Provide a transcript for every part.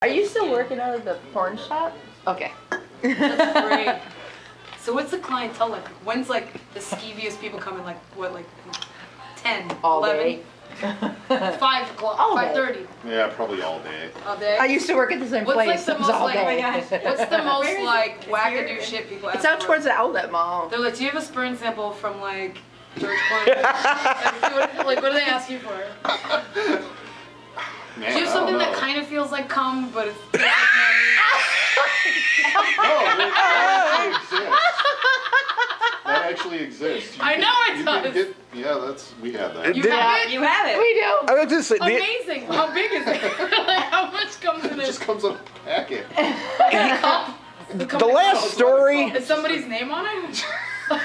Are you still working out of the porn shop? Okay. That's great. So what's the clientele like? When's like the skeeviest people coming? Like what? Like 10, All 11, day. 5 o'clock, All day. 5:30. Yeah, probably all day. All day. I used to work at the same What's place. like the It was most all like? day. What's the most like wackadoo shit people? It's ask out for? towards the outlet mall. They're like, do you have a sperm sample from like George Clooney? Like, what do they ask you for? Man, Do you have something that kind of feels like cum, but it's No, that actually exists. I know it does. We have that. You have it? You have it. We do. I was just saying, Amazing. How big is it? Like, how much comes in It it? just comes in a packet. the last story. Is somebody's name on it? What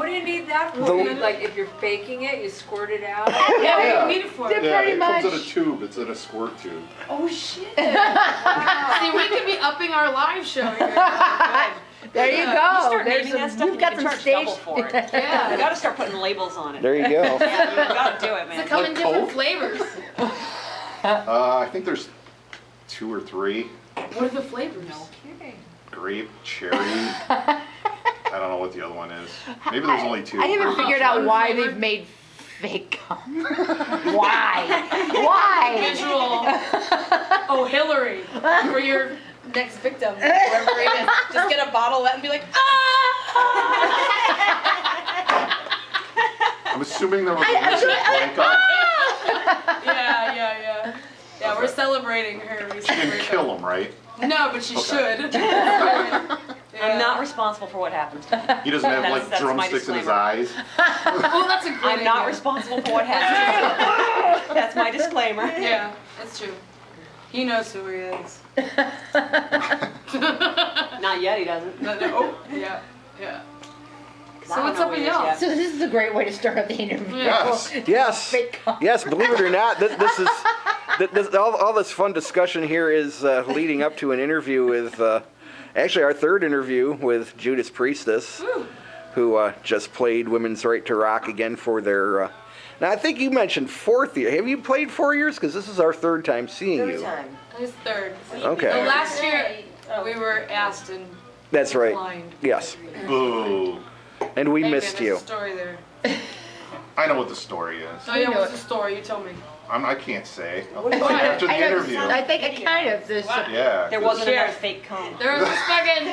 do you need that for? Like if you're faking it, you squirt it out. Yeah, what Yeah. do you need it for? They're Yeah, pretty it much. comes in a tube. It's in a squirt tube. Oh shit. See, we could be upping our live show here. Good. There you You go. start naming that stuff, We've got you some can charge stage. double for it. Yeah. You gotta start putting labels on it. There you go. Yeah, you gotta do it, Does man. it come in Like different Coke? flavors? I think there's 2 or 3. What are the flavors? Grape, cherry. I don't know what the other one is. Maybe there's only 2. I haven't figured out why they've made fake cum. Why? Why? Visual. Oh, Hillary. For your next victim, wherever it is. Just get a bottle of that and be like, ah! I'm assuming there was a recent breakup. Yeah. Yeah, we're celebrating her. She didn't kill him, right? No, but she should. I'm not responsible for what happens to me. He doesn't have like That's my drumsticks in his disclaimer. eyes. Oh, that's a great I'm not idea. responsible for what happens to me. That's my disclaimer. Yeah, that's true. He knows who he is. Not yet, he doesn't. No. Oh, yeah. So I don't what's know up with who he is y'all? yet. So this is a great way to start out the interview. Yes. Yes. Fake cum. Yes, believe it or not, this is all this fun discussion here is leading up to an interview with actually our third interview with Judas Priestess, Woo. who just played Women's Right to Rock again for their. Now I think you mentioned 4th year. Have you played 4 years? Because this is our 3rd time seeing you. His third. Okay. The last year we were asked and That's right. declined. Yes, Boo. and we Hey, missed man, you. there's a story there. I know what the story is. Oh yeah, what's the story? You tell me. I can't say. Why? After the I know, interview. I think I kind of. There's Yeah. There 'cause- wasn't enough fake cum. There was this fucking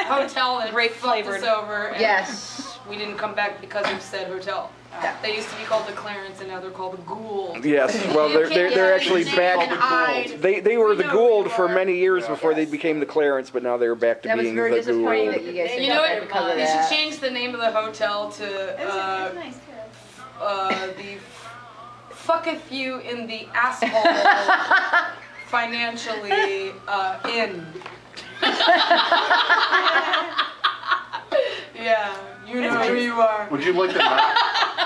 hotel that Grape fucked us flavored. over. And yes. we didn't come back because of said hotel. They used to be called the Clarence and now they're called the Gould. Yes, well they're actually back. They were the Gould for many years before they became the Clarence, but now they're back to That was being very the disappointing that Gould. you guys You did know that what? because of They should that. change the name of the hotel to the fucketh you in the asshole financially in. Yeah, you know who you are. Would you like to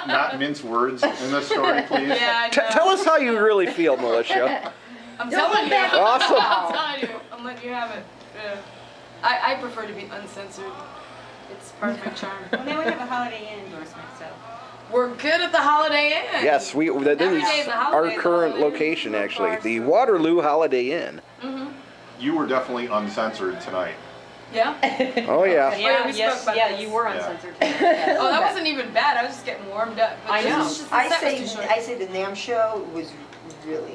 not mince words in this story, please? Yeah, I know. Tell us how you really feel, Militia. I'm telling you. Awesome. I'm telling you. I'm letting you have it. Yeah. I prefer to be uncensored. It's part of my charm. Well, now we have a Holiday Inn endorsement, so. We're good at the Holiday Inn. Yes, that Every is day is a our holiday, current the holiday location so actually, far, the so- Waterloo Holiday Inn. You were definitely uncensored tonight. Yeah? Oh yeah. Yeah, we spoke about this. You were Yeah. uncensored. Oh, that wasn't even bad. I was just getting warmed up. But I this know. is just- the set was too short. I say the NAMM show was really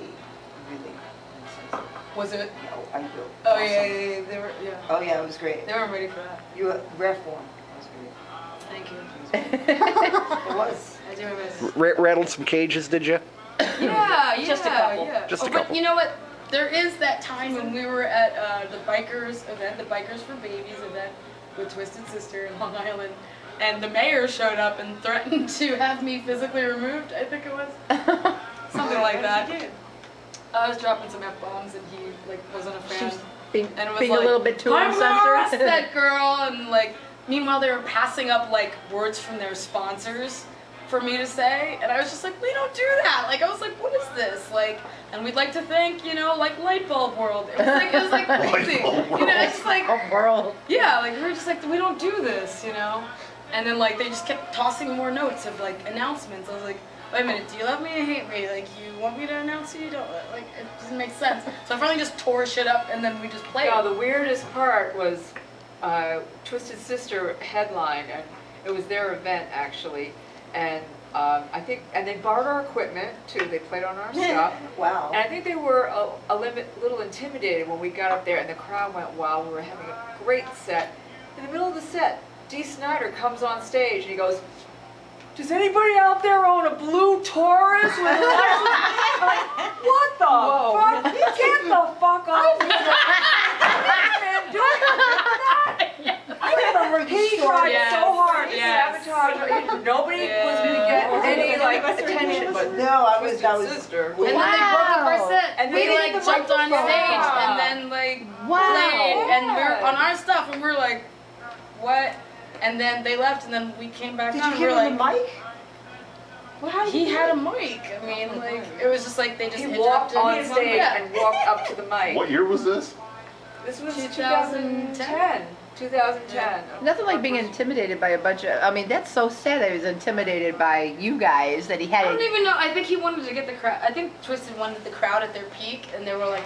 uncensored. Was it? No, I do. Oh yeah. They were. Yeah. Oh yeah, it was great. They weren't ready for that. You ref one. It Thank you. was great. It was. I do my best. Rattled some cages, did you? Yeah. Just a couple. Yeah. Just a But couple. you know what? There is that time when we were at the bikers event, the Bikers for Babies event with Twisted Sister in Long Island, and the mayor showed up and threatened to have me physically removed. I think it was something like that. I was dropping some F-bombs and he like wasn't a fan. Being, And it was being like, a little bit too I'm gonna arrest uncensored. that girl, and like, meanwhile they were passing up like words from their sponsors for me to say, and I was just like, we don't do that. Like, I was like, what is this? Like, and we'd like to thank, you know, like Light Bulb World. It was like crazy. Light Bulb You know, it's just like, Oh, world. yeah, like we were just like, we don't do this, you know. And then like they just kept tossing more notes of like announcements. I was like, wait a minute, do you love me or hate me? Like, you want me to announce you? You don't. Like, it doesn't make sense. So I finally just tore shit up and then we just played. No, the weirdest part was Twisted Sister headline, and it was their event actually, and I think, and they borrowed our equipment too. They played on our stuff. Wow. And I think they were a little intimidated when we got up there, and the crowd went wild. We were having a great set. In the middle of the set, Dee Snider comes on stage and he goes, "Does anybody out there own a blue Taurus with a license?" Like, what the fuck? Get the fuck off me. Man, doing that? I remember He tried so hard to sabotage. Nobody was going to get any like attention, but No, I was. Sister. And then they broke up our set. And we they like hit the jumped on microphone. stage and then like Wow. played and we were on our stuff and we were like, what? And then they left and then we came back Did on you and we give were him like, the mic? Well, how did he you had a do it? mic. I mean, like it was just like they just He hit walked up on stage and walked up to the mic. What year was this? This was 2010. 2010. Nothing like being intimidated by a bunch of. I mean, that's so sad that he was intimidated by you guys. That he I had. don't even know. I think he wanted to get the crowd. I think Twisted wanted the crowd at their peak and they were like,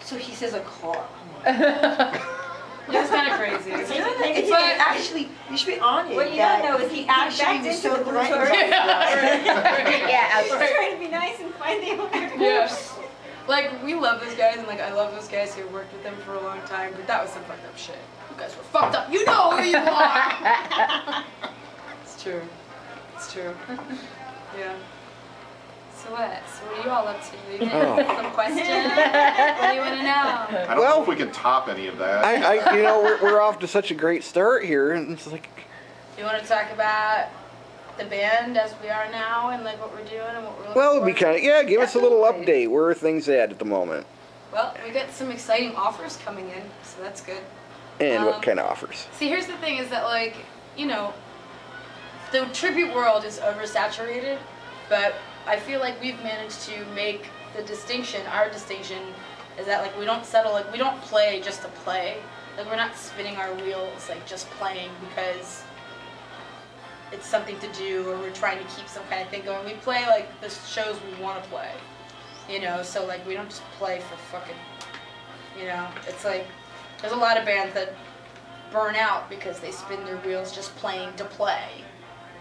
So he says a car. it was kind of crazy. It's like, actually, you should be on it. What you that don't know is he actually backed was into so the blue threatened. Taurus. yeah. He's trying to be nice and find the owner. Yeah. Like, we love those guys, and like, I love those guys who worked with them for a long time, but that was some fucked up shit. You guys were fucked up. You know who you are! It's true. It's true. Yeah. So what? So what are you all up to? You got some questions? What do you want to know? I don't know if we can top any of that. I you know, we're off to such a great start here, and it's like, You want to talk about the band as we are now, and like what we're doing and what we're looking well, it'd be forward to? kind of, give us a little Definitely. update. Where are things at the moment? Well, we got some exciting offers coming in, so that's good. And what kind of offers? See, here's the thing is that, like, you know, the tribute world is oversaturated, but I feel like we've managed to make the distinction, our distinction, is that, like, we don't settle, like, we don't play just to play. Like, we're not spinning our wheels, like, just playing because it's something to do or we're trying to keep some kind of thing going. We play, like, the shows we want to play, you know? So, like, we don't just play for fucking, you know? It's like, there's a lot of bands that burn out because they spin their wheels just playing to play.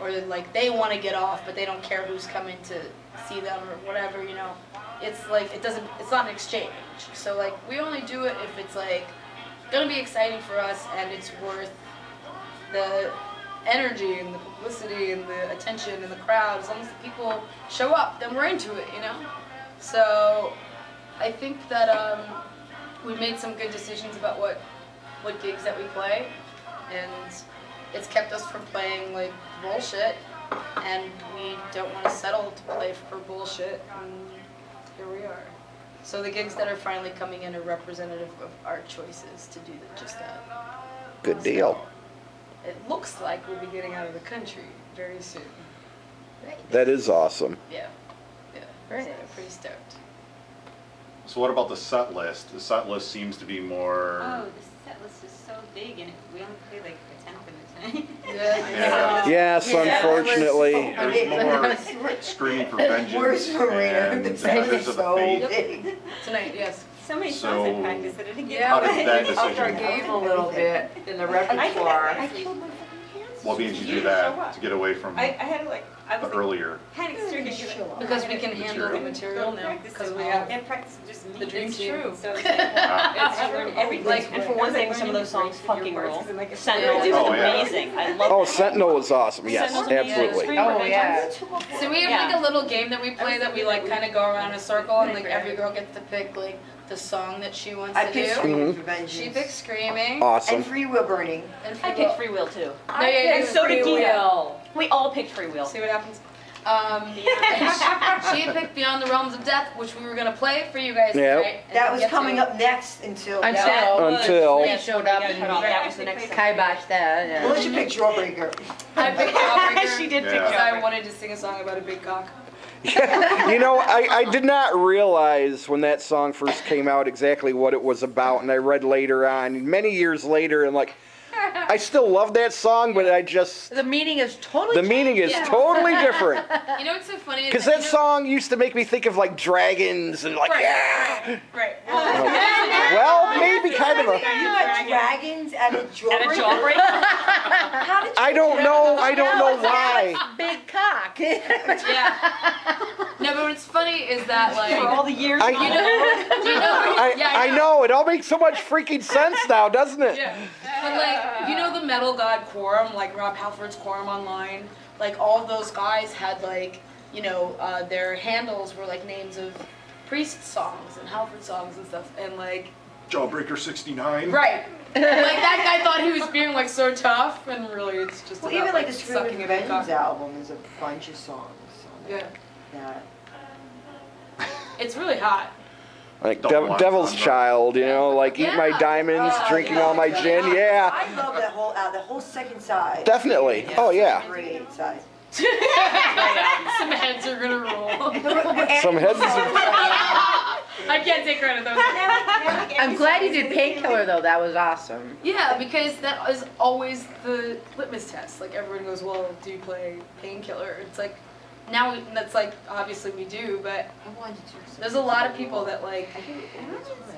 Or like they want to get off, but they don't care who's coming to see them or whatever, you know. It's like, it's not an exchange. So like, we only do it if it's like, gonna be exciting for us and it's worth the energy and the publicity and the attention and the crowd. As long as the people show up, then we're into it, you know. So I think that we made some good decisions about what gigs that we play, and it's kept us from playing like bullshit, and we don't want to settle to play for bullshit, and here we are. So the gigs that are finally coming in are representative of our choices to do just that. Good deal. It looks like we'll be getting out of the country very soon. That is awesome. Yeah. Right. So pretty stoked. So what about the set list? The set list seems to be more. Oh, the set list is so big and we only play like a tenth of it tonight. Yeah. Yes, unfortunately. There's more screaming for vengeance Where's Marina? and The set Defenders is of the so Faith. big. Tonight, yes. So many So- songs I practiced that I didn't get Yeah, to How did play. that Upped our decision? game a little bit in the And I repertoire. killed my fucking hands. What means you didn't do show that up. to get away from I had like, I the was like, earlier? panic stricken. Because we can handle the material now, because we have And practice just me. the dream It's team. true. So it's like, Ah. I learned everything. Like, And for one thing, some of those songs fucking rule. Sentinel Sentinel was is Oh, yeah. amazing. I love Oh, that. Sentinel is awesome. Yes, Sentinel's amazing. absolutely. Scream Oh, Revenge. yeah. So we have like Yeah. a little game that we play that we like kind of go around in a circle and like every girl gets to pick like the song that she wants I to picked do. Screaming for Vengeance. She picks Screaming. And Awesome. Free Will Burning. And I picked Free Will too. No, yeah, And you so did Free Dina. Will. We all picked Free Will. See what happens. And she picked Beyond the Realms of Death, which we were gonna play for you guys Yep. tonight. and That didn't was get coming to. up next until. Until- They showed up and That was the next thing. kiboshed that. Yeah. Militia picked Jawbreaker. I picked Jawbreaker She did Yeah. pick because I Jawbreaker. wanted to sing a song about a big cock. You know, I did not realize when that song first came out exactly what it was about, and I read later on, many years later, and like, I still love that song, but I just The meaning is totally the meaning is totally different. You know what's so funny? Because that song used to make me think of like dragons and like Right. Well, maybe kind of a. You had dragons at a jawbreaker? How did you I don't know why. big cock. Yeah. No, but what's funny is that like For all the years. I I know it all makes so much freaking sense now, doesn't it? Yeah. But like, you know the Metal God Quorum, like Rob Halford's Quorum online? Like all of those guys had like, you know, their handles were like names of Priest songs and Halford songs and stuff. And like Jawbreaker 69. right. Like that guy thought he was being like so tough and really it's just Well, about, even like the Screaming sucking a big Revenge cock. album is a bunch of songs on Yeah. that. It's really hot. Like Double Devil's entendre. Child, you know, like eat my Yeah. diamonds, drinking all my gin. Yeah, I love that the whole second side. definitely. Oh yeah. Great side. Some heads are gonna roll. Some heads. I can't take credit though. I'm glad you did Painkiller though. That was awesome. Yeah, because that is always the litmus test. Like everyone goes, well, do you play Painkiller? It's like now that's like obviously we do, but there's a lot of people that like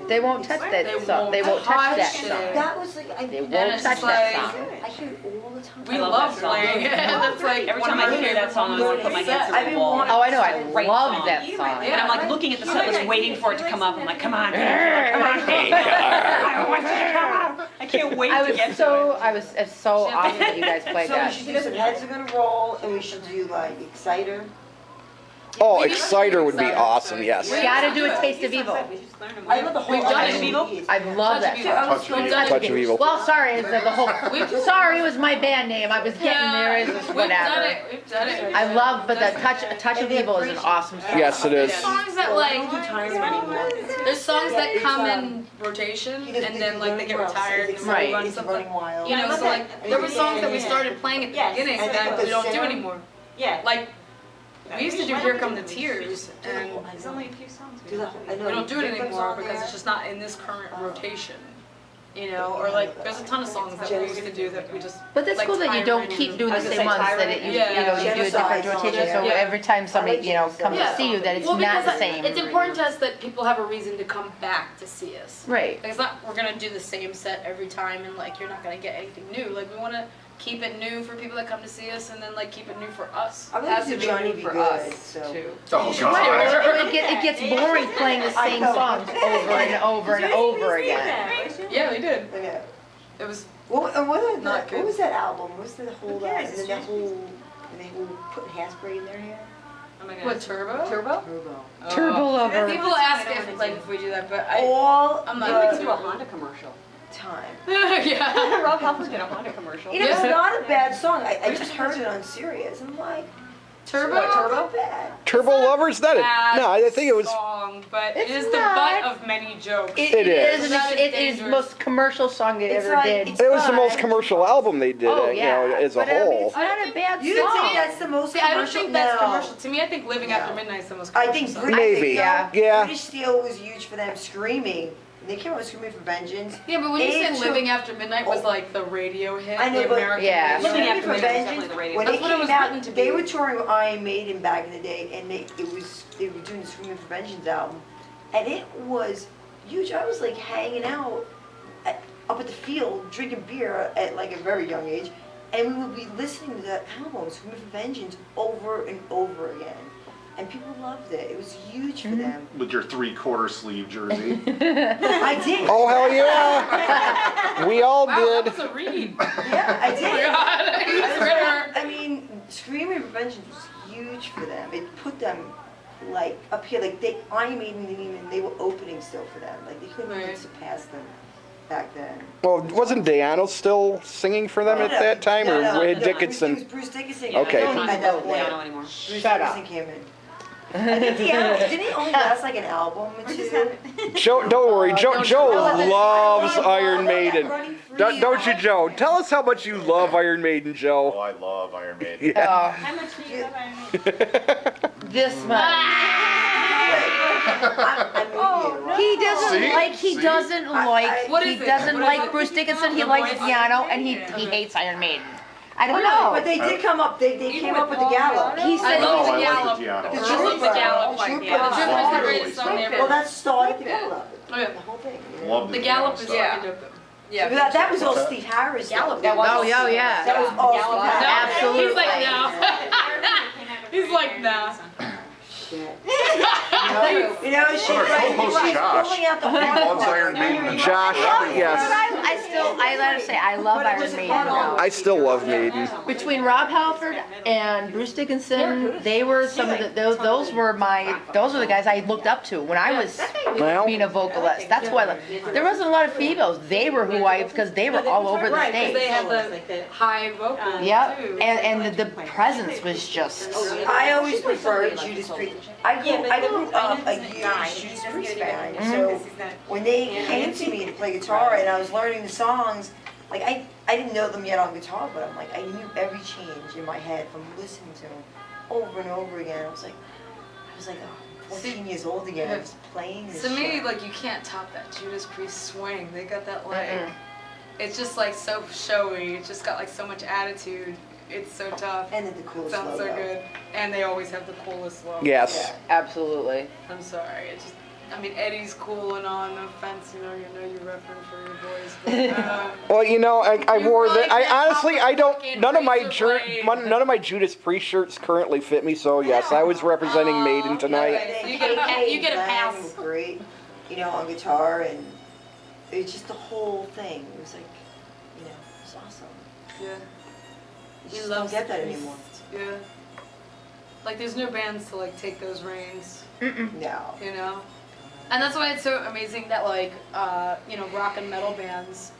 They won't touch that They song. They won't touch that touch it. song. That was like They And won't it's touch just like that song. I hear it all the time. we I love love that song. playing it. That's like Every one time of I my hear that favorite song, I want to put my hands I've to the been wall. wanting- Oh, I know. I Great love song. that song. And I'm like looking at the set list, waiting for it to come up. I'm like, come on, come on, I want you to come up. I can't wait to get It's to so awesome that you guys played So we that. should do some Heads Are Gonna Roll, and we should do like Exciter. Oh, Exciter would be awesome. Yes. We gotta do a Taste of Evil. I love the whole We've done album. it. I love that song. Touch of Evil. Touch of Evil. Well, sorry, it's the whole. Sorry, it was my band name. I was getting there. It's just We've done whatever. it. We've done it. I love, but the Touch of Evil is an awesome song. Yes, it is. Songs that like Time anymore. there's songs that come in rotation and then like they get retired and Right. we run It's something. Running Wild. You know, so like there were songs that we started playing at the Yes. beginning I think that the we don't do Sinner- anymore. Yeah. Like we used to do Here Come the Tears and There's only a few songs. Do the- I know, we don't do it Victims anymore on because there. it's just not in this current rotation. You know, or like there's a ton of songs that we used to do that we just. But that's like, cool that you don't Tyrant keep and- doing I the was same gonna say ones. That Tyrant you and- know you do a different Genocide rotation. songs. So Yeah. every time somebody comes Yeah. to see you, that it's well, not because the same. it's important to us that people have a reason to come back to see us. Right. Like, it's not we're gonna do the same set every time and like you're not gonna get anything new. Like we want to keep it new for people that come to see us and then like keep it new for us. I would Has like to to do be Johnny new Be for Good, us so. too. Oh, Right, God. or it gets boring playing the same songs over and over and over again. Yeah, we did. Okay. It was What good. was that album? What's the whole Who cares? and then that whole and they were putting hairspray in their hair? Oh my god. what Turbo? Turbo? Turbo. Turbo Lover. People ask if we do that, but All I'm I not think we into could do a it. Honda commercial. time. yeah. Rob Halford did a Honda commercial. You know, it's not a bad song. I just heard it on Sirius. I'm like, Turbo. it's not bad. Turbo Lovers? That it? Bad No, I think it was. song, but It's it is the not. butt of many jokes. It is. And it is the most commercial song they It's ever like- did. it's It was the fun. most commercial album they did, Oh, you know, as a But I mean, whole. it's not a bad You don't song. think that's the most See, I commercial? don't think that's No. commercial. To me, I think Living No. After Midnight is the most I commercial think song. Maybe. Yeah. Yeah. British Steel was huge for them. Screaming. They came out with Screaming for Vengeance. Yeah, but when you It said took- Living After Midnight was like the radio hit, I know, the but- American Yeah. radio. Living Screaming After for Midnight was Vengeance, definitely the radio. when That's they what it came was out, written to they be. were touring with Iron Maiden back in the day, and they were doing the Screaming for Vengeance album, and it was huge. I was like hanging out up at the field drinking beer at like a very young age, and we would be listening to that album, Screaming for Vengeance, over and over again. And people loved it. It was huge for them. With your 3/4 sleeve jersey. I did. Oh, hell yeah. We all Wow, did. that was a read. Yeah, I did. Oh my god. It's rare. I mean, Screaming for Vengeance was huge for them. It put them like up here, like Iron Maiden didn't even, they were opening still for them. Like they couldn't even Right. surpass them back then. Well, wasn't Diano still singing for them at that time, or No, Ed no, Dickinson? It was Bruce Dickinson. Okay. Don't At even that know point. Diano anymore. Bruce Shut up. Dickinson came in. I think didn't he only last like an album or two? Joe, don't worry. Joe No, loves no, Iron no, Maiden. Running Free. Don't you, Joe? Tell us how much you love Iron Maiden, Oh, Joe. I love Iron Maiden. Yeah. How much do you love Iron Maiden? This much. I'm with you. He doesn't See? doesn't like What he is it? doesn't What is like it? Bruce Dickinson. He The likes voice? piano, and he Okay. hates Iron Maiden. I don't know. But they did come up. They came up with the gallop. He I said love Oh, the I gallop. like the piano. The I love the gallop. Trooper. Yeah, the Trooper is the greatest song Yeah. ever. Well, that started the gallop. Oh, yeah. The whole thing. Love The gallop is Yeah. fucking dope. Yeah. That was all What's that? Steve Harris. Gallop. That was Oh, all yeah, Steve- yeah. That was all Gallop. Steve No, Harris. Absolutely. He's like, no. He's like, no. Shit. You know, she's Our like, co-host she's Josh, pulling out the he hard loves part. Iron Maiden. Josh, But yes. I gotta say, I love But it Iron was Maiden. fun Now. all- I still love Maiden. Between Rob Halford and Bruce Dickinson, they were some of the those were the guys I looked up to when I was Well, being a vocalist. That's why there wasn't a lot of females. They were who because they were all over the Right, because they stage. have the high vocal Yep, too. and the presence was just. I always preferred Judas Priest. I grew up a huge Judas Priest fan, so when they came to me to play guitar and I was learning the songs, like I didn't know them yet on guitar, but I'm like I knew every change in my head from listening to them over and over again. I was like 14 years old again, just playing this To me, shit. like, you can't top that Judas Priest swing. They got that, like, Mm-mm. it's just, like, so showy. It's just got, like, so much attitude. It's so tough. And then the coolest Sounds so logo. good. And they always have the coolest logo. yes. Absolutely. I'm sorry. It's just, I mean, Eddie's cool and all. No offense, you know you're repping for your boys. But, Well, you know, I You wore really that. I can't honestly, top I the don't. fucking None of my Razor blade. none of my Judas Priest shirts currently fit me. So yes, I was representing Maiden tonight. okay. So And you get a KK pass- you get a and Glenn pass. were great, you know, on guitar, and it was just the whole thing. It was like, you know, it was awesome. yeah. You He just loves don't get that Priest. anymore. Yeah. Like, there's no bands to, like, take those reins, No. you know? And that's why it's so amazing that, like, you know, rock and metal bands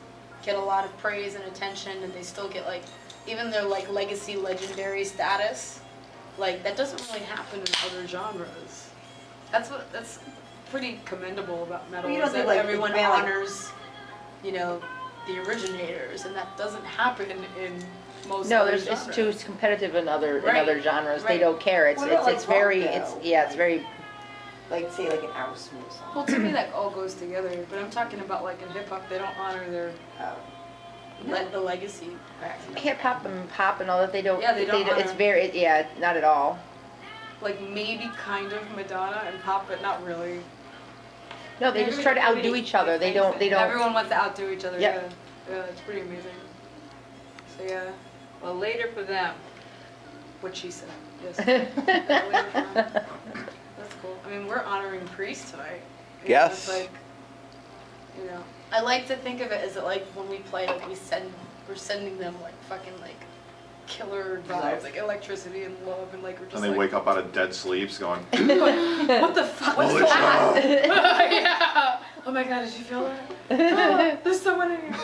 get a lot of praise and attention, and they still get, like, even their, like, legacy legendary status. Like, that doesn't really happen in other genres. That's pretty commendable about metal, Well, you don't is think, that like, everyone a band like- honors, you know, the originators, and that doesn't happen in most No, other it's genres. too competitive in other Right, genres. They right. don't care. It's What about, it's like, very rock, it's though? it's very. Like, say, like an Aerosmith song. Well, to me, that all goes together. But I'm talking about, like, in hip hop, they don't honor their the legacy. Hip hop and pop and all that they don't. Yeah, they don't It's honor- very yeah, not at all. Like, maybe kind of Madonna and pop, but not really. No, they just try to outdo each other. They don't. Everyone wants to outdo each other. Yep. Yeah, it's pretty amazing. So yeah, Well, later for them. what she said. Yes. That's cool. I mean, we're honoring Priest tonight. You know, Yes. it's like, you know, I like to think of it as like when we play, like we're sending them like fucking like killer vibes, like electricity and love, and like we're just And they like, wake up out of dead sleeps going, what the fuck was Militia. that? Yeah. Oh my god, did you feel that? Oh, there's someone in here.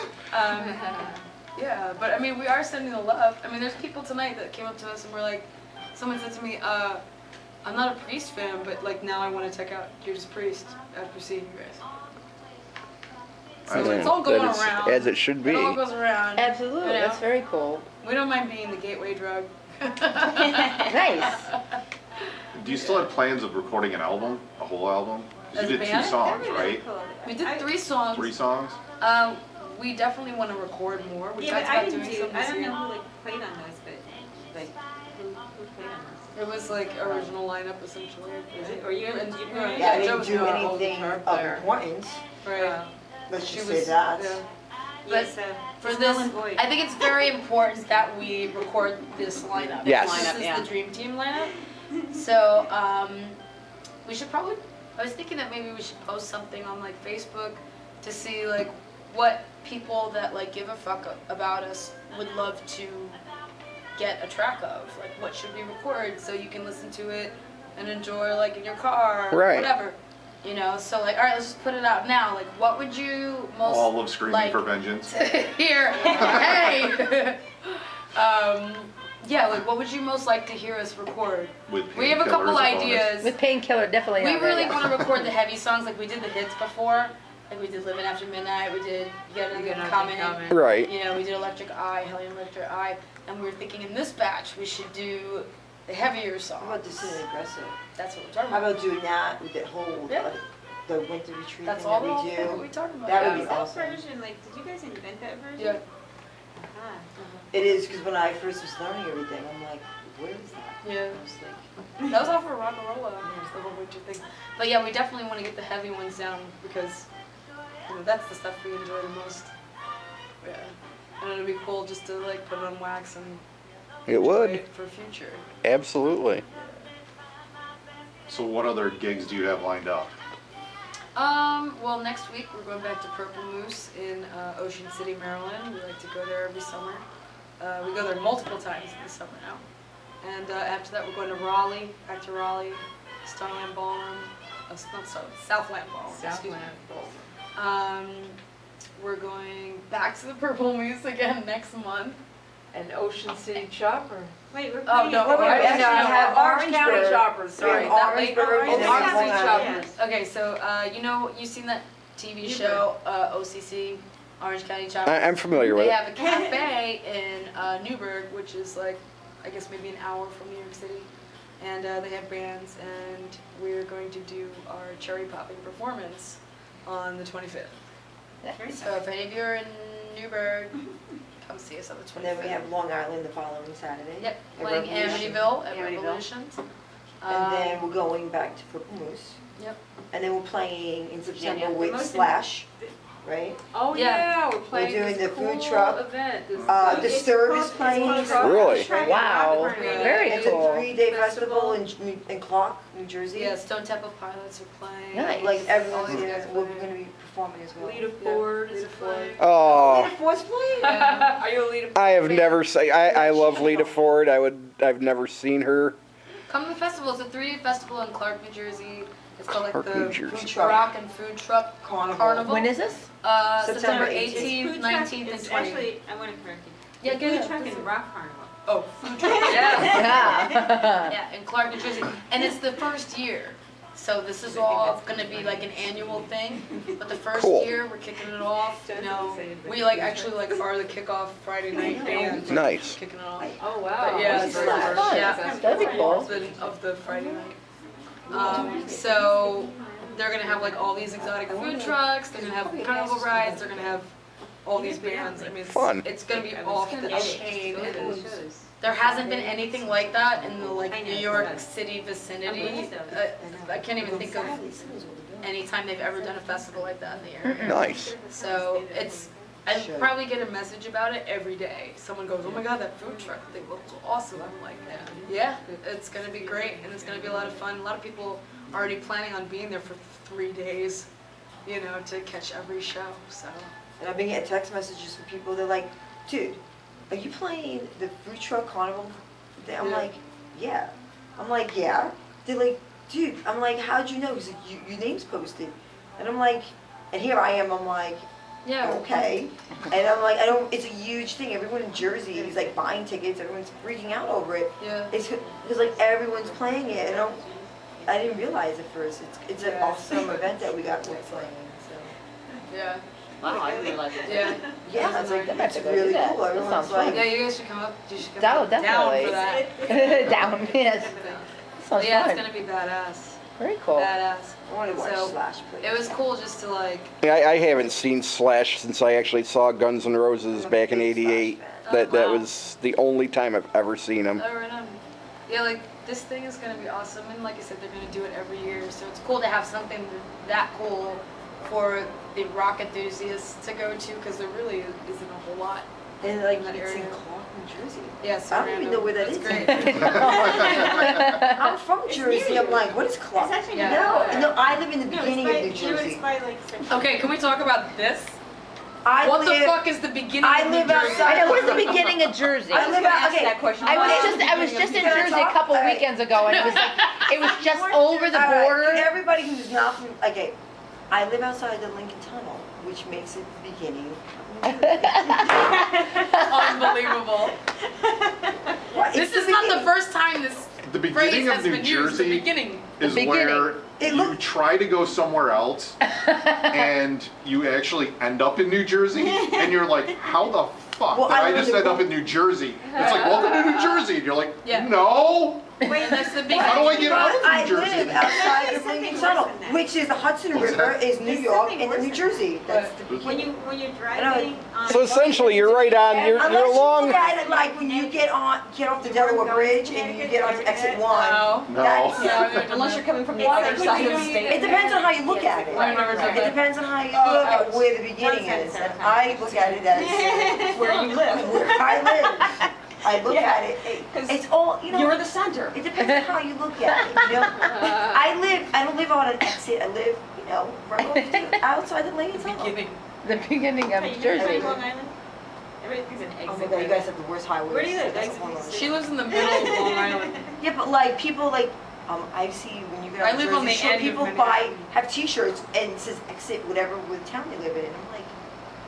Yeah, but I mean, we are sending the love. I mean, there's people tonight that came up to us and were like, someone said to me, I'm not a Priest fan, but like now I want to check out Judas Priest after seeing you guys. So I it's all going That is around. as it should be. It all goes around. Absolutely, You know? that's very cool. We don't mind being the gateway drug. Nice. do you still have plans of recording an album, a whole album? 'Cause As you a did two band? songs, right? We did 3 songs. 3 songs? We definitely want to record more. We Yeah, talked but I about didn't doing do, some I this don't year. know who like played on those, but like, who played on those? It was like original lineup essentially. Or you and you were Yeah, I Joe didn't was do the anything guitar of player. importance. Right. Let's She just was. say that. Yeah. Yeah, But so For it's this, null and void. I think it's very important that we record this lineup. Yes. This Lineup, is yeah. the dream team lineup. So we should probably. I was thinking that maybe we should post something on like Facebook to see like what people that like give a fuck about us would love to get a track of. Like what should we record so you can listen to it and enjoy like in your car or Right. whatever. You know, so like, all right, let's just put it out now. Like, what would you most All of Screaming like for Vengeance. hear? Hey, yeah, like, what would you most like to hear us record? With We have a Painkillers couple as a bonus. ideas. With Painkiller, definitely. We on there, really yeah. want to record the heavy songs, like we did the hits before. Like we did Living After Midnight. We did You Gotta Get Comment. Right. You know, we did Electric Eye, Hellion Electric Eye, and we were thinking in this batch we should do the heavier songs. How about this is aggressive? That's what we're talking How about. about doing that with that whole Yeah. the winter retreat That's thing all that we we do. do. We talked about That that. would be that awesome. version, like, did you guys invent that version? Yeah. Ah. It is, because when I first was learning everything, I'm like, where is that? Yeah. I was like, That was all for rock and roll, the whole winter thing. But yeah, we definitely want to get the heavy ones down because that's the stuff we enjoy the most. Yeah. And it'd be cool just to like put it on wax and It enjoy would. it for future. Absolutely. So what other gigs do you have lined up? Well, next week we're going back to Purple Moose in Ocean City, Maryland. We like to go there every summer. We go there multiple times in the summer now. And after that we're going to Raleigh, back to Raleigh, Starland Ballroom, not Starland, Southland Ballroom. excuse me. We're going back to the Purple Moose again next month. And Ocean City Chopper. Wait, we're Oh, playing. no, Wait, wait, wait, actually, no, I have Orange County Orangeburg. Choppers, sorry. Yeah, that late Orangeburg, Orange and then County Long Island. Choppers. Okay, so you've seen that TV show OCC, Orange County Chopper? I'm familiar with They it. have a cafe in Newburgh, which is like, I guess maybe an hour from New York City. And they have bands, and we're going to do our cherry popping performance on the 25th. So if any of you are in Newburgh, come see us on the 25th. And then we have Long Island the following Saturday. Yep, at playing Revolution. Amityville at Amityville. Revolution. And then we're going back to Purple Moose. Yep. And then we're playing in September yeah. with Most Slash, right? Oh Yeah. yeah, we're playing doing this the food cool truck. event. This Disturb is playing. Really? Wow, very It's a cool. 3-day festival in Clark, New Jersey. Yeah, Stone Temple Pilots are playing. Nice. Like All everyone's these here, guys are we're playing. going to be performing as well. Lita Ford is Lita Ford. playing. Oh, Lita Ford's playing? Yeah. Are you a Lita? I have never seen. I love Lita Ford. I've never seen her. Come to the festival. It's a 3-day festival in Clark, New Jersey. It's called like Clark, the New Jersey. Food Truck and Food Truck Carnival. When is this? September September 18th, 19th, and 20th. Actually, I want to correct you. Yeah, Food good. truck and rock carnival. Oh, Food Truck. Yeah. Yeah. Yeah, in Clark, New Jersey. And it's the first year. So this is all going to be like an annual thing. But the first Cool. year, we're kicking it off. You know, we like actually like are the kickoff Friday night band. Nice. Kicking it off. Oh wow. But yeah, Which is it's fun. fun. Yeah. That'd be cool. Of the Friday night. So they're gonna have like all these exotic food trucks. They're gonna have carnival rides. They're gonna have all these bands. I mean, Fun. it's gonna be off the chain. Those are the And shows. there hasn't been anything like that in the like I know, New it's York fun. City vicinity. believe so. I can't even think of any time they've ever done a festival like that in the area. Nice. So it's. I probably get a message about it every day. Someone goes, "Oh my God, that food truck thing looks awesome." I'm like, "Yeah, it's gonna be great, and it's gonna be a lot of fun." A lot of people are already planning on being there for 3 days, you know, to catch every show. So And I've been getting text messages from people, they're like, dude, are you playing the food truck carnival thing? I'm Yeah. like, yeah. I'm like, yeah. They're like, dude, I'm like, how'd you know? He's like, your name's posted. And I'm like, and here I am, I'm like, yeah, okay. And I'm like, it's a huge thing. Everyone in Jersey is like buying tickets, everyone's freaking out over it. yeah. It's because like everyone's playing it. And I didn't realize at first. It's an Yeah. awesome event that we're playing. Yeah, Wow, I didn't realize that. yeah, Yeah, it's like, I'm gonna have it's to go do really that. cool. That Everyone's sounds like, yeah. You guys should come up. You should come Down, down definitely. for that. Down, yes. Sounds Yeah, fun. it's gonna be badass. Very cool. Badass. I want to watch So, Slash play. It was cool just to like. I haven't seen Slash since I actually saw Guns N' Roses back in '88. That wow. was the only time I've ever seen them. Oh, right on. Yeah, like this thing is gonna be awesome, and like I said, they're gonna do it every year. So it's cool to have something that cool for the rock enthusiasts to go to, because there really isn't a whole lot. And like that it's in area. Clark, New Jersey. Yeah, so I don't even know where that That's is. great. I'm from It's Jersey. near I'm like, what is Clark? It's actually Yeah. No, I live in the No, beginning it's by, of New Jersey. it's by like Central. Okay, can we talk about this? I What the live, fuck is the beginning I of New live Jersey? outside- I know, where's the beginning of Jersey? I live out. Okay, I was just in Jersey a couple weekends ago, and it was like, it was just over the All right, border. everybody who's not from, okay, I live outside the Lincoln Tunnel, which makes it the beginning. Unbelievable. What? This It's is not the beginning. first time this The phrase beginning has of New been used. The Jersey beginning. is beginning. where It you look- try to go somewhere else and you actually end up in New Jersey and you're like, how the fuck Well, did I I just live end in- up in New Jersey? It's like, welcome to New Jersey. And you're like, Yeah. no. Wait, that's the big. How do I get out I of New live Jersey? outside of Lincoln Tunnel, which is the Hudson River, is New There's York, something and then worse New than Jersey. That's the When beginning. you're driving on. So essentially, you're right on. You're Unless you along. look at it like when you get off the Delaware Bridge and you get onto exit 1. No. No. That's- Unless you're coming from the other side of the state. It depends on how you look at it. I've never done It that. depends on how you look at where the beginning is. And I look at it as Where you live. where I live. I look Yeah, at it. 'cause It's all, you know. You're the center. It depends on how you look at it, you know? I don't live on an exit, I live, you know, right outside the Lincoln Tunnel. The beginning of Hey, you Jersey. live on Long Island? Everything's an exit. Oh my god, you guys have the worst highways. Where do you live? That's Exit a whole nother- 56? She lives in the middle of Long Island. Yeah, but like people like I see when you get I on live on Jersey the Shore, end of people Manhattan. have T-shirts and it says exit whatever with town you live in. And I'm like,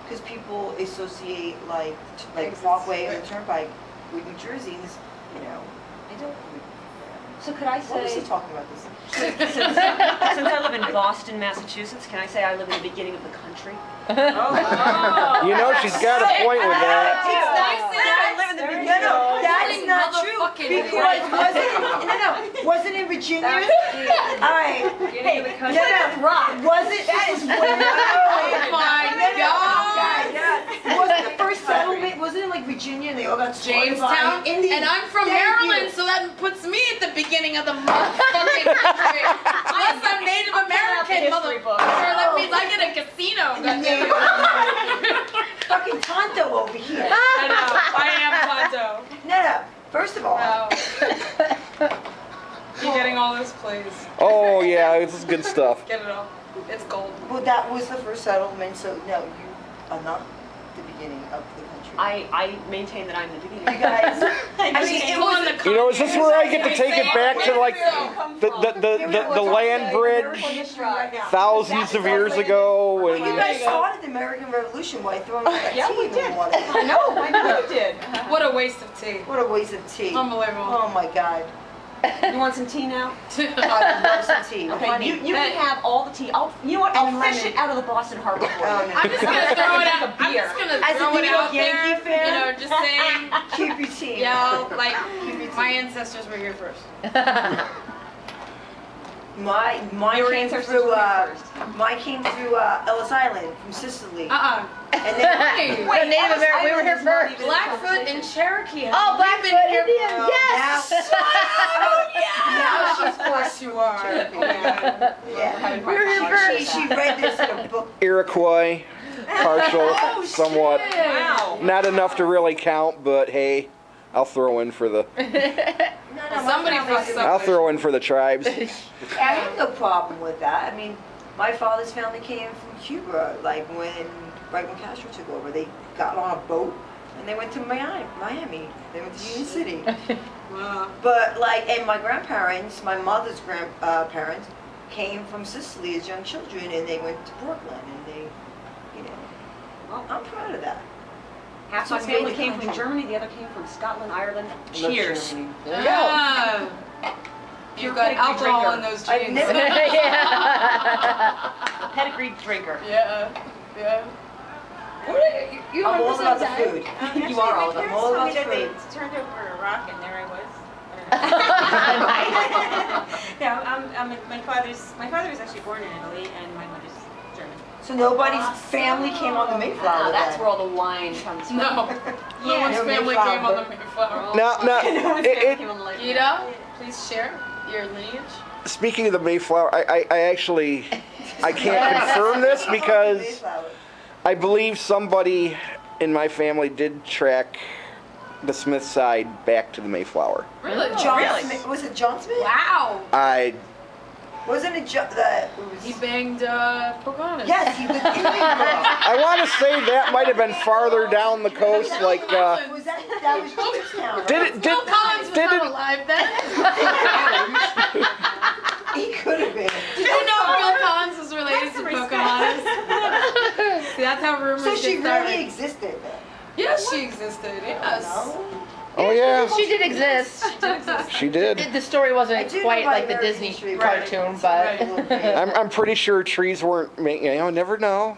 because people associate like Exits, Parkway or right. the Turnpike with New Jersey, and this, you know, I don't. So could I What was he say, talking about this? since I live in Boston, Massachusetts, can I say I live in the beginning of the country? You know, she's got a point with that. It's nice to I live in the No, beginning. no, that's not true. Motherfucking Because wasn't it Virginia? All right. Beginning of the country. Was it? That is Oh my God. Wasn't the first settlement? Wasn't it like Virginia and they all got slaughtered by Jamestown, Indians? and I'm from Thank Maryland, you. so that puts me at the beginning of the motherfucking country. Unless I'm Native American, motherfucker. That means I get a casino. Goddamn. Fucking Tonto over here. I know. I am Tonto. No. First of all, Wow. You getting all this, please? Oh yeah, this is good stuff. Get it all. It's gold. well, that was the first settlement, so no, you are not the beginning of the country. I maintain that I'm the beginning. You guys, I mean, it was You know, is this where I get to take it back to like the land bridge thousands of years ago? Well, you And guys started the American Revolution by throwing that Yeah, tea we in did. the water. I know, I know you did. What a waste of tea. What a waste of tea. Unbelievable. Oh my God. You want some tea now? I would love some tea. Okay, Honey. you can have all the tea. You know what? I'll And fish lemon. it out of the Boston Harbor for Oh, you. no. I'm just gonna throw it out. I'm beer. just gonna As a throw New it York out there. Yankee fan? You know, just saying. Keep your tea. Yeah, like Keep your tea. my ancestors were here first. Mine Your came ancestors through. were first. Mine came through Ellis Island from Sicily. And then Hey, The Native American, we were here first. Blackfoot and Cherokee. Oh, We've been Blackfoot here Indians, for- yes! now she's Of course you are. yeah. We were here first. She read this in a book. Iroquois, partial, Oh, somewhat. shit. Wow. Not enough to really count, but hey, I'll throw in for the No, Somebody my fucked family's- up. I'll throw in for the tribes. I have no problem with that. I mean, my father's family came from Cuba, like right when Castro took over. They got on a boat and they went to Miami. They went to Union City. Wow. But like, and my grandparents, my mother's grandparents, came from Sicily as young children, and they went to Brooklyn, and they, you know, Well, I'm proud of that. half So my it's family made the came from country. Germany, the other came from Scotland, Ireland. Love Cheers. Germany. There you go. Yeah. You've got Pedigree alcohol drinker. in those I've jeans. never- A pedigreed drinker. Yeah. Yeah. You I'm all about the represent food. Actually, You are all my of them. parents All told me about that they food. turned over a rock and there I was. Yeah, my father was actually born in Italy and my mother's German. So nobody's family came on the Mayflower. Ah, that's then. where all the wine comes from. No. No one's no family Mayflower. came on the Mayflower. Now, No one's family it, came on the lake. Gita, please share your lineage. speaking of the Mayflower, I actually I can't confirm this because Mayflower. I believe somebody in my family did track the Smith side back to the Mayflower. Really? John Really? Smith, was it John Smith? Wow. Wasn't it John? It was. He banged Pocahontas. Yes, he was in Mayflower. I want to say that might have been farther down the coast, like Was that was Jamestown? Right? did it Phil Collins was did not it alive then. He could have been. Did you know Phil Collins was related to Pocahontas? See, that's how rumors So she get started. really existed then. Yes, she existed. Yes. No? Oh yeah, She did exist. she did. The story I wasn't do know quite about like the American Disney history, cartoon, right. but I'm pretty sure trees weren't making. You know, never know.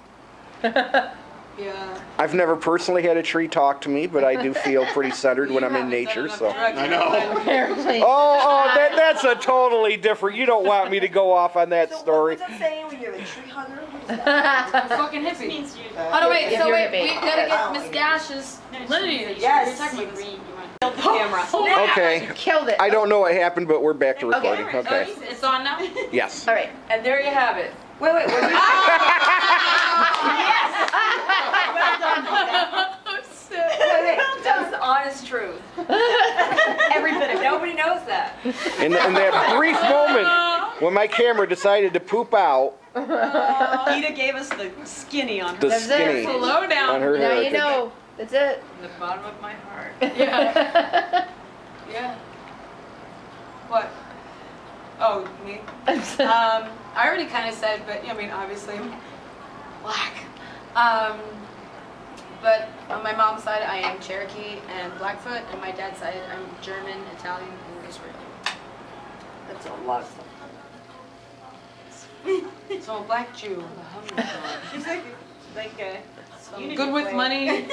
Yeah. I've never personally had a tree talk to me, but I do feel pretty centered when I'm in nature. So. I know. Apparently. That's a totally different. You don't want me to go off on that So story. what's that saying when you're a tree hugger? What's that? Fucking hippie. Means you. Oh no, wait, If so you're wait, hippie. we gotta get Oh, Miss yeah. Gash's No, lineage. Yes. You're talking You about read. this. You want. Killed the camera. Okay. Killed it. I don't know what happened, but we're back to Okay. recording. Okay. Oh, it's on now? Yes. All right. And there you have it. Wait, what? Wait, that's the honest truth. Every bit of it. Nobody knows that. In that brief moment when my camera decided to poop out, Ida gave us the skinny on her. the That's it. skinny Slow on down. her Now heritage. you know. That's it. From the bottom of my heart. Yeah. Yeah. What? Oh, me? I already kind of said, but I mean, obviously, I'm black. But on my mom's side, I am Cherokee and Blackfoot, and my dad's side, I'm German, Italian, and Israeli. That's a lot of stuff. So I'm a black Jew. She's like So Unity good with play. money.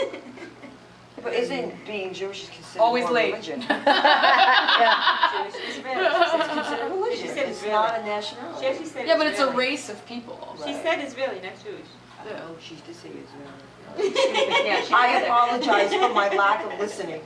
But isn't being Jewish is considered Always more late. religion? Yeah. Jewish Israeli. It's considered religion. She said It's Israeli. not a nationality. She actually said Yeah, but it's a Israeli. race of people. She said Israeli, not Jewish. Oh, she did say Israel. Yeah, she I said it. apologize for my lack of listening.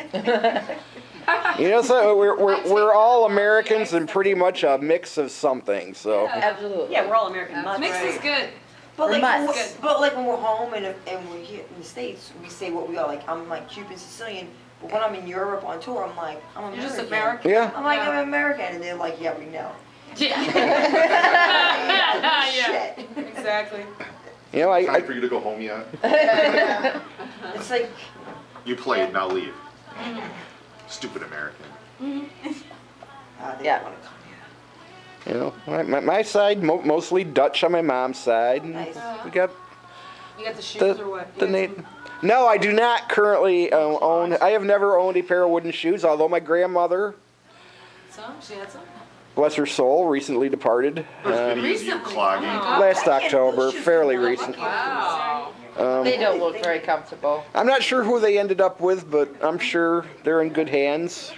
You know, so we're all Americans and pretty much a mix of something. So Absolutely. Yeah, we're all American mutts. Mix is good. But We're like, mutts. when we're home and we're here in the States, we say what we are. Like, I'm like Cuban Sicilian, but when I'm in Europe on tour, I'm like, I'm American. You're just American. yeah, I'm like, Yeah. I'm American, and they're like, yeah, we know. Yeah. Shit. Exactly. you know, I Time for you to go home yet? It's like, You played, now leave. Stupid American. they Yeah. don't want to come here. you know my side mostly Dutch on my mom's side. And Nice. we got You got the shoes the or what? the You got na- No, I do not currently own. I have never owned a pair of wooden shoes, although my grandmother, some? She had some? bless her soul, recently departed. There's videos of you Recently. clogging. Oh my God. Last I can't- October, those shoes fairly come out. recent. Wow. They don't look very comfortable. I'm not sure who they ended up with, but I'm sure they're in good hands,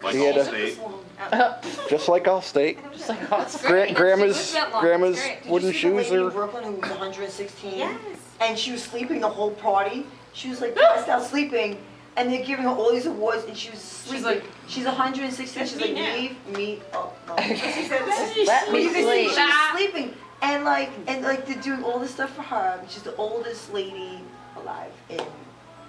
Like She had a- Allstate. just like Allstate. Just like us. Grandma's It's great. Did wooden you see the shoes lady in are. Brooklyn who was 116? Yes. And she was sleeping the whole party. She was like passed out sleeping, and they're giving her all these awards, and she was sleeping. like- She's 116. That's She's me like, now. leave me alone. She said that. Let me You can see sleep. she was sleeping, and like they're doing all this stuff for her. She's the oldest lady alive in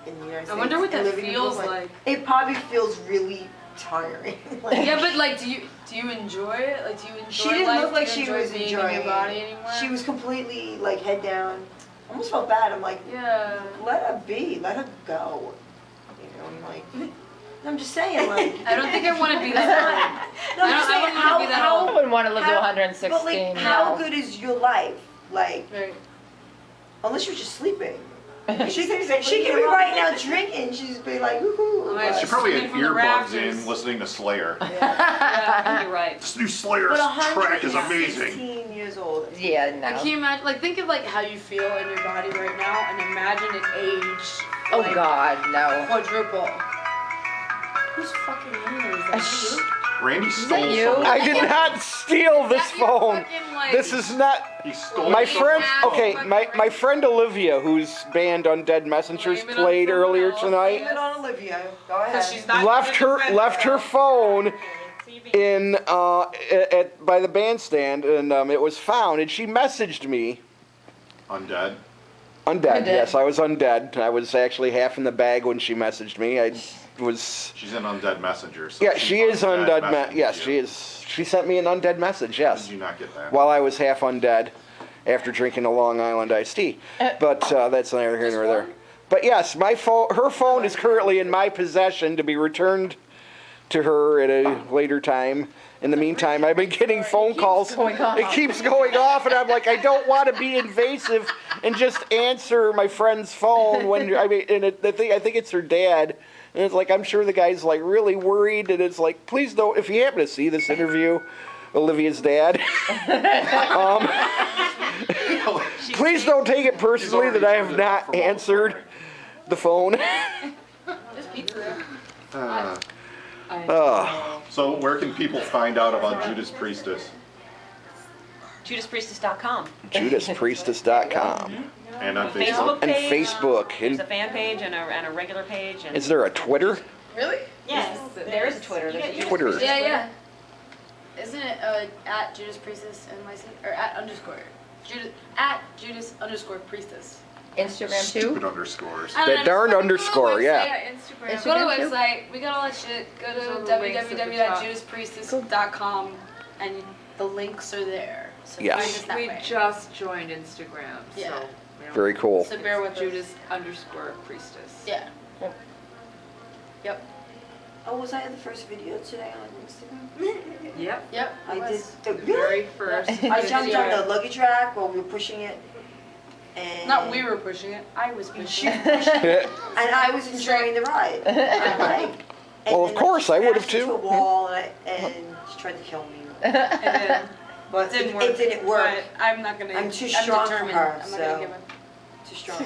the United States. I wonder what and that living in feels Brooklyn. like. It probably feels really tiring. Like, Yeah, but like, do you enjoy it? Like, do you enjoy she didn't life? look like Do you she enjoy was being enjoying in your body anymore? She was completely like head down. Almost felt bad. I'm like, Yeah. let her be, let her go. You know, I'm like, I'm just saying, like. I don't think I want to be that No, I'm I just don't- I saying, wouldn't wanna be that I old. wouldn't want to live to How- 116. But like, how good is your life? Like, old. Right. unless you're just sleeping. She could be right now drinking. She's be like, woohoo. Right. She probably had Screaming from the earbuds rafters. in, listening to Slayer. Yeah. You're right. This new Slayer But track is amazing. 116 years old. Yeah, Like, can no. you imagine? Like, think of like how you feel in your body right now, and imagine it aged. Oh like, God, no. Quadruple. Who's fucking here? Is that you? Randy stole you? someone. I did not steal this Is that your phone. fucking, like- This is not. He stole My someone's friend, phone. okay, my friend Olivia, whose band Undead Messengers Blame it on played someone earlier else. tonight, Blame it on Olivia. Go ahead. Because she's not left gonna her defend left her phone So you're being in at by the bandstand, and it was found, and she messaged me. Undead. Undead, Undead. yes, I was undead. I was actually half in the bag when she messaged me. I was. She's an Undead Messenger. So Yeah, she's she is undead. messaging Yes, you. she is. She sent me an undead message. How Yes. Did you not get that? While I was half undead after drinking a Long Island iced tea. But that's neither here nor there. But yes, my phone, her phone is currently in my possession to be returned to her at a later time. In the meantime, I've been getting phone calls. going off. It keeps going off, and I'm like, I don't want to be invasive and just answer my friend's phone when I mean, and I think it's her dad. And it's like, I'm sure the guy's like really worried, and it's like, please don't, if you happen to see this interview, Olivia's dad, please don't take it personally that I have not answered the phone. Just pizza. So where can people find out about Judas Priestess? JudasPriestess.com. JudasPriestess.com. And on Facebook Facebook? And page. Facebook. There's a fan page and a regular page. And Is there a Twitter? Really? yes, there is a Twitter. There's a Judas Twitter. Priestess Yeah. Isn't it at Judas Priestess NYC or at underscore Judas underscore Priestess? Instagram Stupid too. underscores. I don't That know, darned just underscore, Yeah, yeah. Instagram. Go to the Instagram too? website. We got all that shit. Go There's all to the links at the top. www.judaspriestess.com and the links are there. So Yes. find us that We way. just joined Instagram, Yeah. so. you know, Very cool. So bear with us. Judas underscore priestess. Yeah. Yep. Oh, was I at the first video today on Instagram? Yep. Yep. I did. The Really? very first. I jumped on video. the luggage rack while we were pushing it. And Not we were pushing it. I was pushing it. And I was enjoying the ride. I'm like, Well, of then course, she I would have crashed into too. a wall and she tried to kill me. And then But it didn't work. it didn't work. But I'm not gonna. I'm too strong for determined. her, I'm not so- gonna give up. Too strong.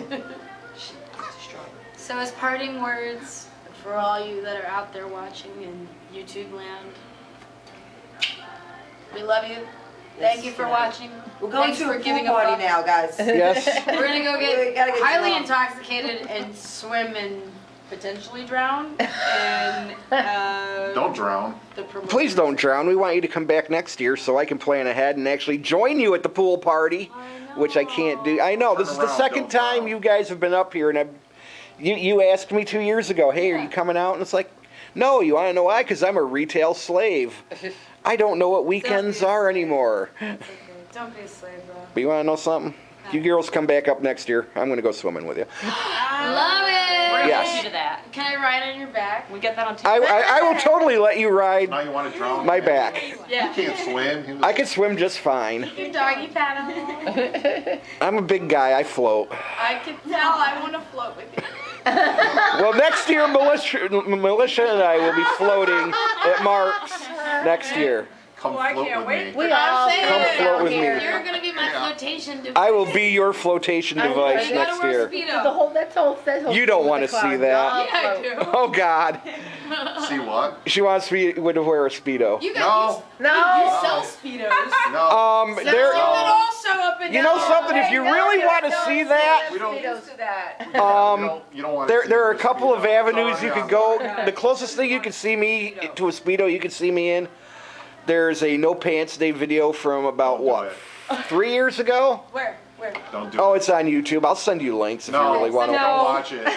She's too strong. So as parting words for all you that are out there watching in YouTube land, we love you. Thank you for watching. We're going Thanks to for a pool giving party fuck. now, guys. Yes. We're gonna go We gotta get get highly drunk. intoxicated and swim and potentially drown. And Don't drown. the promotion. Please don't drown. We want you to come back next year so I can plan ahead and actually join you at the pool party, which I can't do. I know, this is the Turn around, second don't time drown. you guys have been up here, and you asked me 2 years ago, hey, are you coming out? And it's like, no, you want to know why? Because I'm a retail slave. I don't know what weekends are anymore. It's okay. Don't be a slave, bro. But you want to know something? You girls come back up next year. I'm going to go swimming with you. Love it. We're gonna Yes. hold you to that. Can I ride on your back? We get that on I, tape. I will totally let you ride Now you want to drown? my back. Yeah. You can't swim. I can swim just fine. Your doggy paddle. I'm a big guy. I float. I can tell. I want to float with you. Well, next year, Militia and I will be floating at Mark's next year. Come I float can't with wait. me. We all Come float with me. You're gonna be my Yeah. flotation device. I will be your flotation device You gotta next wear a year. Speedo. The whole, that whole You don't wanna the cloud. see that. I'll Yeah, I float. do. Oh, God. See what? She wants me to wear a Speedo. You No. guys, you No. sell Speedos. No. They There. all show up in You know something? If you really want to see that, We don't. Used to that. You don't want to. there are a couple of avenues you could go. Yeah. The closest thing you can see me to a Speedo, you can see me in. There's a No Pants Day video from about, Don't do what, it. 3 years ago? Where? Don't do Oh, it. it's on YouTube. I'll send you links if you No, really want to. don't watch it.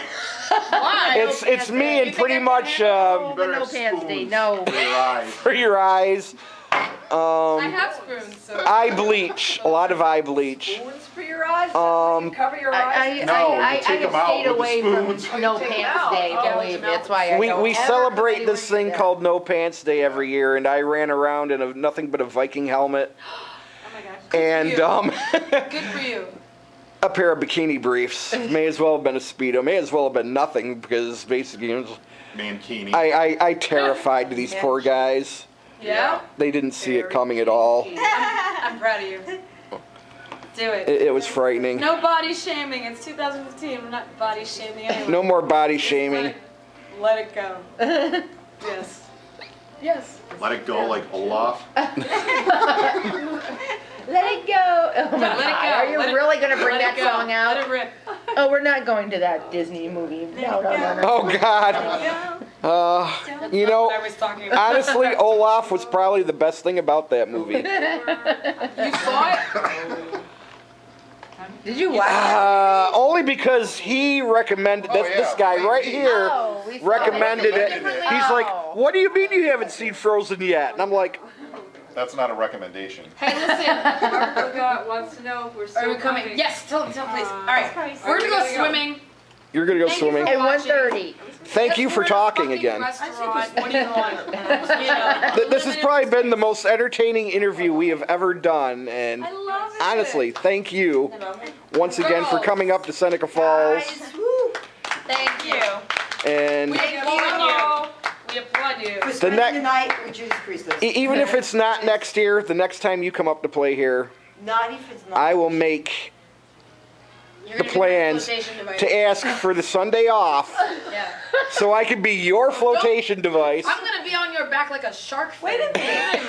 Why? It's me and pretty much You The better No have Pants Day, spoons no. for your eyes. for your eyes. I have spoons, so. Eye bleach, a lot of eye bleach. Spoons for your eyes? Um, You cover your eyes? No, you I take 'em have out stayed with the away spoons. from No Take 'em Pants out. Day, Oh, believe me. That's why I We don't ever celebrate do this thing that. called No Pants Day every year, and I ran around in nothing but a Viking helmet Oh my gosh. and Good for you. a pair of bikini briefs. May as well have been a Speedo. May as well have been nothing because basically Mankini. I terrified these poor guys. Yeah? They didn't see it coming at all. I'm proud of you. Do it. It was frightening. No body shaming. It's 2015. We're not body shaming anyone. No more body Just shaming. Let it go. Yes. Yes. Let it go like Olaf. Let it go. Oh my Let it God. go. Are you Let it- really going to bring Let that it go. song out? Let it rip. Oh, we're not going to that Disney movie. No. Oh God. You know, I was talking about. honestly, Olaf was probably the best thing about that movie. You saw it? Did you watch that? Only because he recommended Oh, this yeah. guy right here Oh, we saw recommended it. Recommended He's like, Oh. "What do you mean you haven't seen Frozen yet?" And I'm like, That's not a recommendation. Hey, listen. Marco wants to know if we're Are still we coming? Yes, tell please. All right. probably We're gonna go Are we gonna go? swimming. "You're gonna go Thank you swimming." for At watching. 1:30. Thank you Yes, for we're in a talking fucking again. Restaurant. What do you want? You know, This has living probably in been the most entertaining interview we have ever done, and I love it. honestly, thank you once again for coming up to Seneca Falls. Thank you. And We applaud you. We applaud you. We're spending next- the night with Judas Priestess. even if it's not next year, the next time you come up to play here, Not if it's not. I will make plans Flotation device. to ask for the Sunday off Yeah. so I could be your flotation device. I'm gonna be on your back like a shark fin. Wait a minute.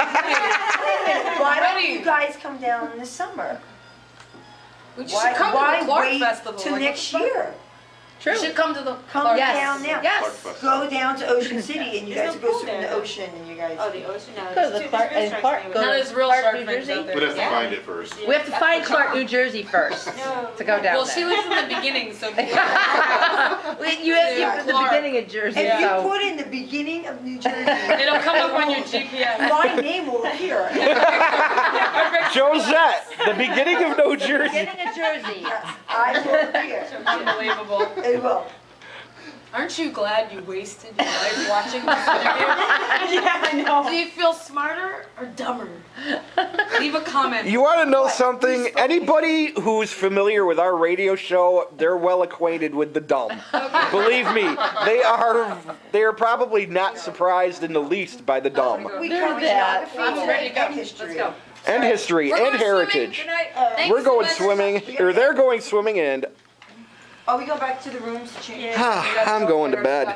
Why don't you guys come down in the summer? We should come to the Clark wait Festival. till like, next what the fuck? year? We should come to the Come Clark Yes. down now. Yes. Go down to Ocean City and you There's guys no go pool swim in the there. ocean and you guys. Oh, the ocean. No, Go to there's the two- Clark- there's and fish Clark- sharks go No, to- there's real Clark, shark New fins Jersey? out there. We'd have to Yeah. find it first. We have to find Clark, New Jersey first to go down Well, she there. lives in the beginning, so You have Yeah, at the Clark. beginning of Jersey, If you so. put in the beginning of New Jersey, it'll come up on your GPS. my name will appear. Josette, the beginning of New Jersey. Beginning of Jersey. Yes, I will appear. Unbelievable. It will. Aren't you glad you wasted your life watching this interview? Yeah, I know. Do you feel smarter or dumber? Leave a comment. You want to know something? Anybody who's familiar with our radio show, they're well acquainted with the dumb. Believe me, they are probably not surprised in the least by the dumb. We They're cover that. geography I'm ready to go. and history. Let's go. And history We're and going swimming. heritage. Good night. Thank We're you so going much. swimming, or they're going swimming, and Oh, we go back to the rooms to change. I'm going to bed.